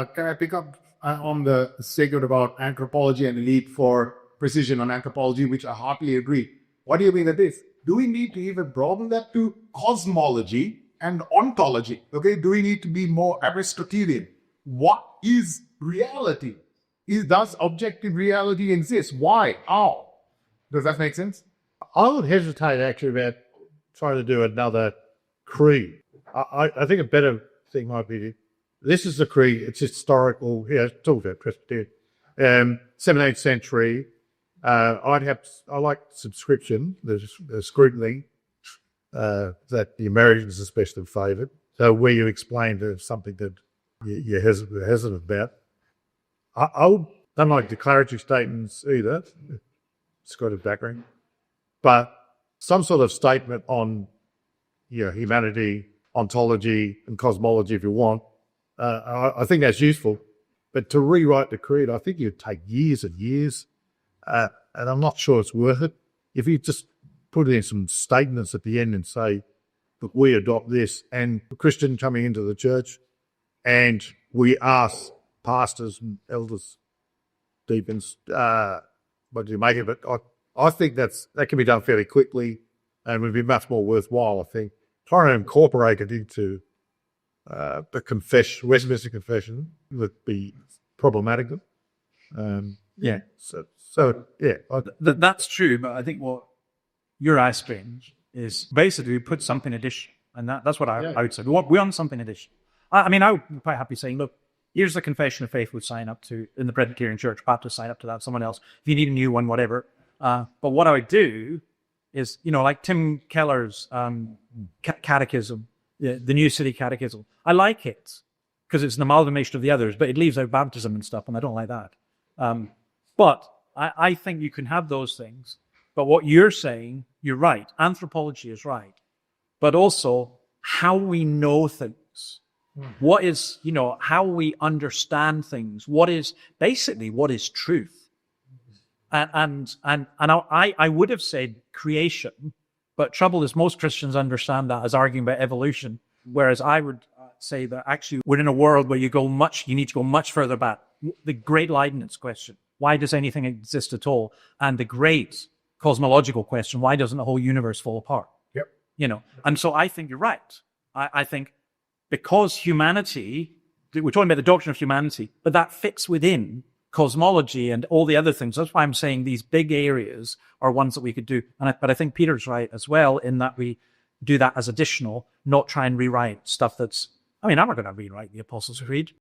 Can I pick up on the segment about anthropology and the need for precision on anthropology, which I heartily agree. What do you mean by this? Do we need to even broaden that to cosmology and ontology? Okay, do we need to be more Aristotelian? What is reality? Does objective reality exist? Why? How? Does that make sense? I would hesitate actually about trying to do another creed. I think a better thing might be, this is the creed, it's historical, talk about Presbyterian. 17th century, I like subscription, the scrutiny that the Americans especially favoured. So where you explain something that you're hesitant about. I don't like declaratory statements either. It's got a background. But some sort of statement on humanity, ontology and cosmology if you want, I think that's useful. But to rewrite the creed, I think you'd take years and years, and I'm not sure it's worth it. If you just put in some statements at the end and say, look, we adopt this, and a Christian coming into the church, and we ask pastors and elders, deacons, what do you make of it? I think that can be done fairly quickly and would be much more worthwhile, I think. Trying to incorporate it into the Westminster Confession would be problematic. That's true, but I think what you're asking is basically we put something additional, and that's what I would say. We want something additional. I mean, I would be quite happy saying, look, here's the confession of faith we sign up to in the Presbyterian Church. Baptists sign up to that, someone else. If you need a new one, whatever. But what I would do is, like Tim Keller's catechism, the New City Catechism. I like it because it's an amalgamation of the others, but it leaves out baptism and stuff, and I don't like that. But I think you can have those things. But what you're saying, you're right. Anthropology is right. But also how we know things. What is, how we understand things. What is truth? And I would have said creation, but trouble is most Christians understand that as arguing about evolution, whereas I would say that actually we're in a world where you need to go much further back. The great Leibniz question, why does anything exist at all? And the great cosmological question, why doesn't the whole universe fall apart? Yep. And so I think you're right. I think because humanity, we're talking about the doctrine of humanity, but that fits within cosmology and all the other things. That's why I'm saying these big areas are ones that we could do. But I think Peter's right as well in that we do that as additional, not try and rewrite stuff I'm not going to rewrite the Apostles' Creed.